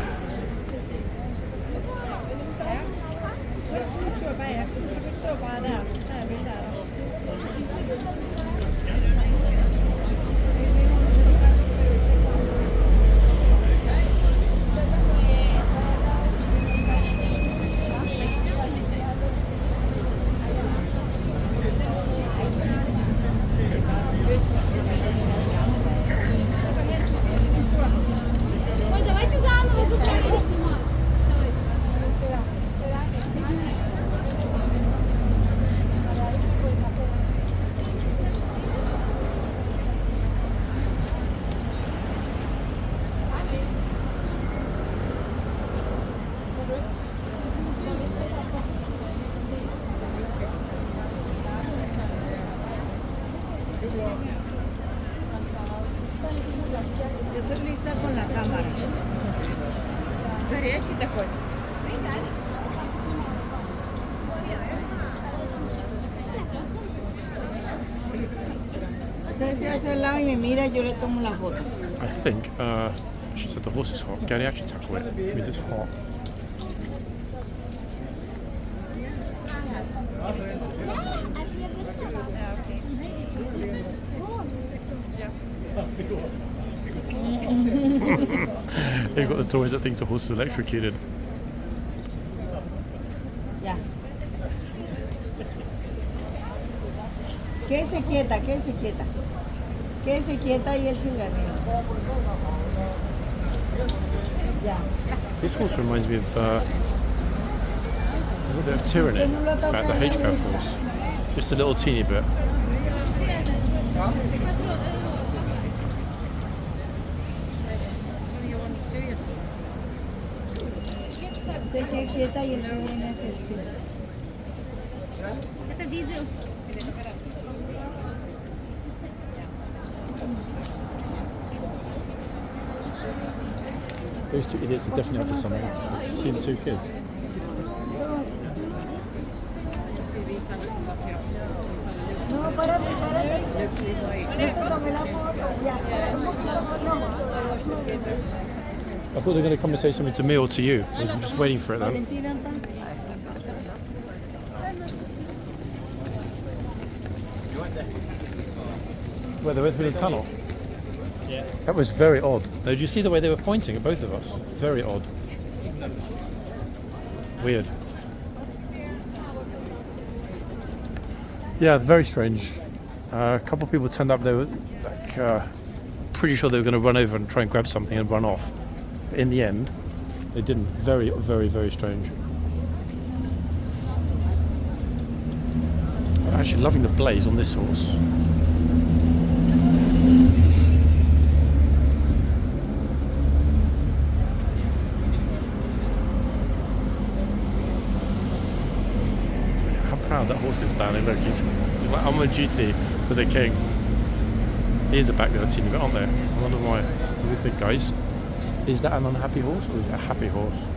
Estoy lista con la cámara. Горячий такой. Usted se hace al lado y me mira, yo le tomo la foto. I think, she said the horse is hot. Gary actually tackle it. It means it's hot. You've got the toys that thinks the horse is electrocuted. Ya. Quédese quieta, quédese quieta. Quédese quieta y él se la niega. Ya. This horse reminds me of a little bit of tyranny. In fact, the H-Cav horse. Just a little teeny bit. Se quede quieta y él se viene a hacer quieta. Это видео. Those two idiots are definitely up to something. See the two kids. No, párate, párate. Yo te tomé la foto. Ya, I thought they were going to come and say something to me or to you. I'm just waiting for it though. Valentina, Where they went through the tunnel? Yeah. That was very odd. Did you see the way they were pointing at both of us? Very odd. Weird. Yeah, very strange. A couple of people turned up, they were like, pretty sure they were going to run over and try and grab something and run off. But in the end, they didn't. Very, very, very strange. I'm actually loving the blaze on this horse. How proud that horse is standing. Look, he's like, I'm on duty for the king. Ears are back there, a teeny bit, aren't they? I wonder why. What do you think, guys? Is that an unhappy horse or is it a happy horse?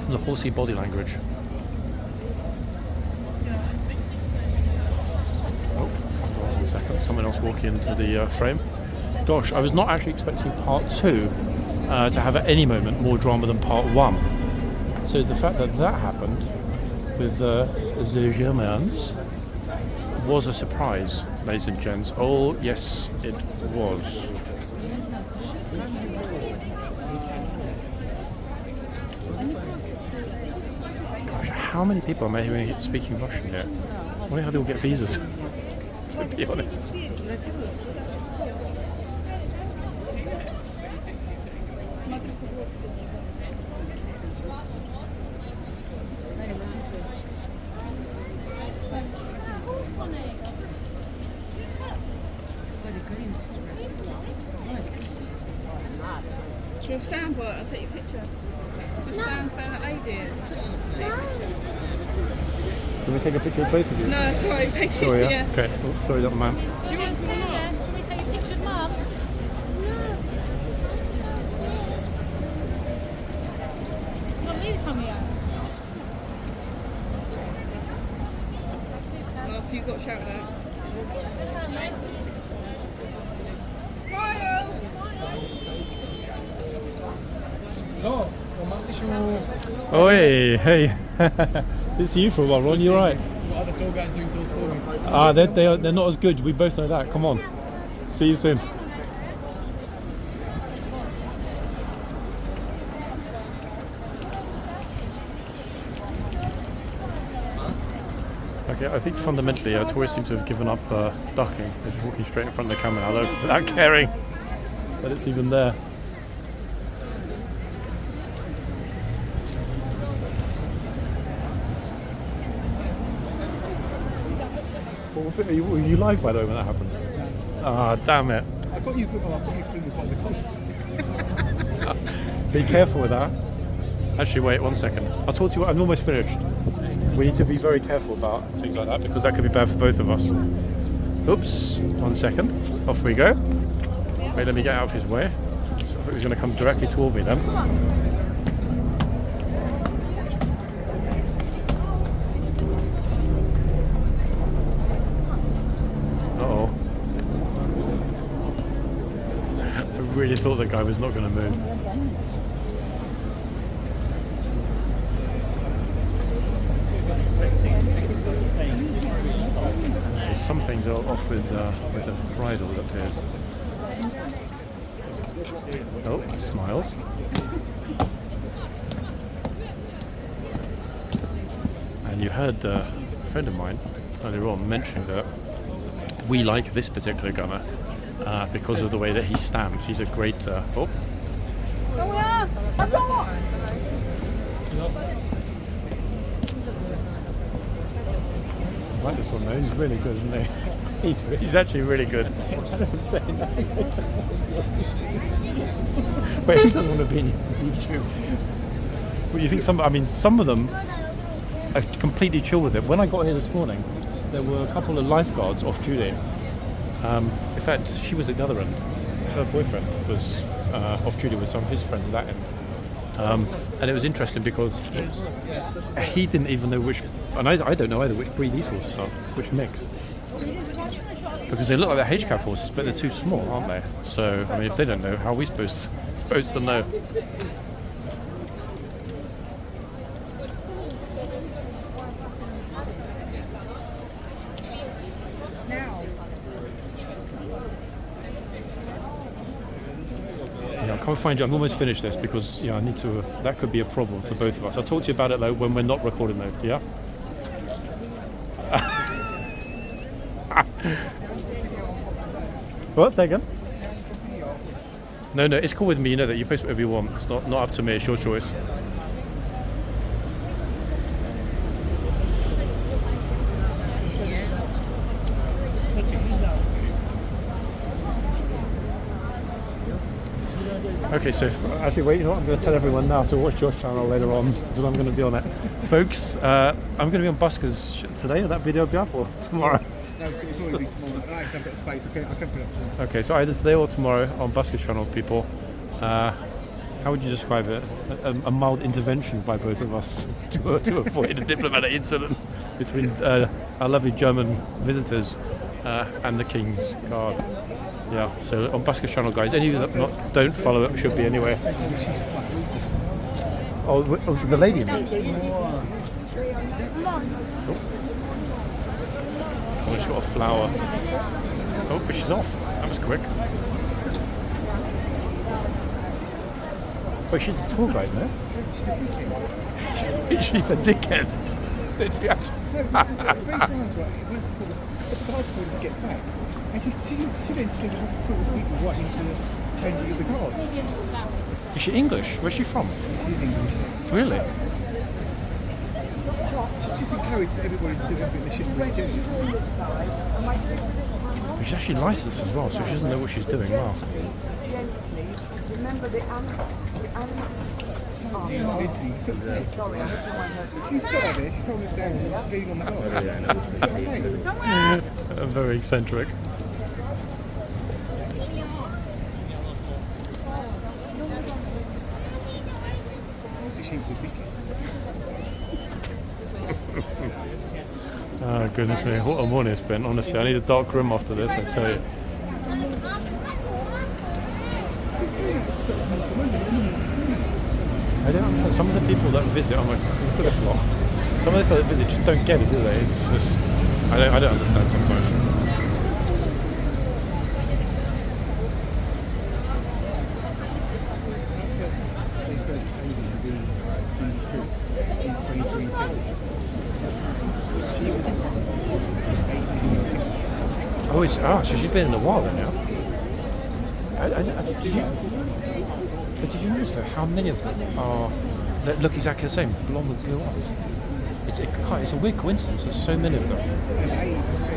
From the horsey body language. Oh, hold on 1 second. Someone else walking into the frame. Gosh, I was not actually expecting part 2 to have at any moment more drama than part 1. So the fact that that happened with the Germans was a surprise, ladies and gents. Oh, yes, it was. Gosh, how many people am I hearing speaking Russian here? I wonder how they all get visas, to be honest. Should we stand for it? I'll take your picture. Just stand for that lady. ideas. Can we take a picture of both of you? No, sorry, thank you. Sorry, yeah? Okay. Oh, sorry, little man. Do you want to come on? Can we take a picture of Mum? Mum, you come here. Well, if you got shouted at. No, romantisch. Oh, hey. Didn't see you for a while, Ron. You're right. What are the tour guys doing tours for me? They're not as good. We both know that. Come on. See you soon. Okay, I think fundamentally tourists seem to have given up ducking. They're just walking straight in front of the camera now, without caring that it's even there. Were you live, by the way, when that happened? Ah, damn it. I got you part of the coach. Be careful with that. Actually, wait 1 second. I'll talk to you. I'm almost finished. We need to be very careful about things like that because that could be bad for both of us. Oops. 1 second. Off we go. Wait, let me get out of his way. So I thought he was going to come directly toward me then. I really thought the guy was not going to move. Some things are off with the bridle, it appears. Oh, smiles. And you heard a friend of mine earlier on mentioning that we like this particular gunner because of the way that he stamps. He's a great... I like this one though, he's really good, isn't he? He's actually really good. Wait, he doesn't want to be in YouTube. Well, you think some of them are completely chill with it. When I got here this morning, there were a couple of lifeguards off duty. In fact, she was at the other end. Her boyfriend was off duty with some of his friends at that end. And it was interesting because he didn't even know which, and I don't know either, which breed these horses are, which mix. Because they look like they're H-cap horses, but they're too small, aren't they? So, I mean, if they don't know, how are we supposed to know? I can't find you. I'm almost finished this because I need to. That could be a problem for both of us. I'll talk to you about it though when we're not recording though. Yeah. What? Say again? No, it's cool with me. You know that you post whatever you want. It's not up to me. It's your choice. Okay, so actually, wait, you know what? I'm going to tell everyone now to watch your channel later on because I'm going to be on it. Folks, I'm going to be on Buskers today. Will that video be up or tomorrow? No, it'll probably be tomorrow. I have a bit of space. I can put it up tomorrow. Okay, so either today or tomorrow on Buskers channel, people. How would you describe it? A mild intervention by both of us to avoid a diplomatic incident between our lovely German visitors and the Kingsguard. Yeah, so on Buskers channel, guys, any of you that don't follow it should be anyway. Oh, the lady in there. Oh, she's got a flower. Oh, but she's off. That was quick. Wait, she's a tour guide, no? She's a dickhead. No, 3 times, right? The guy told her to get back. And she then said, "I have to put people right into changing of the guard." Is she English? Where's she from? She's English. Really? She's encouraged everybody to do everything they should be doing. She's actually licensed as well, so she doesn't know what she's doing. Wow. Listen, you see what I'm saying? She's put her there, she's holding us down, she's leaning on the bar. You see what I'm saying? Very eccentric. She's a big. Oh goodness me, what a morning it's been. Honestly, I need a dark room after this, I tell you. I don't understand. Some of the people that visit, I'm like, look at this lot. Some of the people that visit just don't get it, do they? It's just, I don't understand sometimes. They first came in these troops in 2022. She was 8 million. So she's been in a while then, yeah? Did you notice though how many of them are that look exactly the same, blonde with blue eyes? It's a weird coincidence. There's so many of them. And 80%.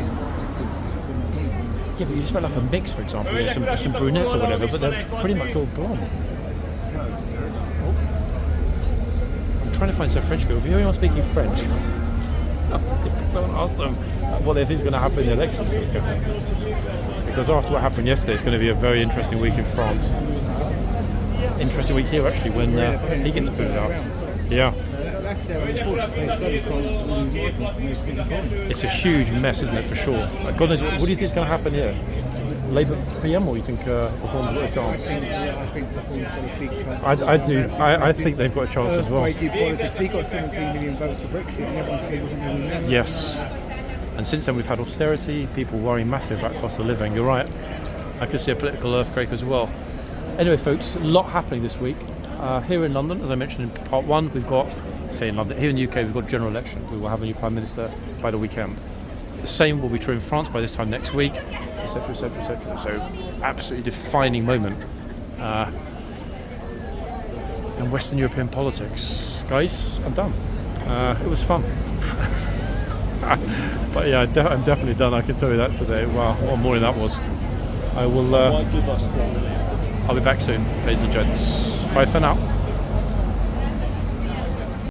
Yeah, but you just got like a mix, for example, you know, some brunettes or whatever, but they're pretty much all blonde. I'm trying to find some French people. If you're anyone speaking French, don't ask them what they think is going to happen in the elections. Because after what happened yesterday, it's going to be a very interesting week in France. Interesting week here actually when he gets booed out. Yeah. That's their report. It's a huge mess, isn't it, for sure? Like, God knows, what do you think is going to happen here? Labour PM, or you think Reform's got a chance? I think Reform's got a big chance. I do. I think they've got a chance as well. He got 17 million votes for Brexit and everyone said he wasn't going to win. Yes. And since then we've had austerity, people worrying massive about cost of living. You're right. I could see a political earthquake as well. Anyway, folks, a lot happening this week. Here in London, as I mentioned in part one, we've got, say in London, here in the UK, we've got a general election. We will have a new Prime Minister by the weekend. The same will be true in France by this time next week, etc., etc., etc. So, absolutely defining moment in Western European politics. Guys, I'm done. It was fun. But yeah, I'm definitely done. I can tell you that today. Wow, what a morning that was. I will. Give us 4 million. I'll be back soon, ladies and gents. Bye for now.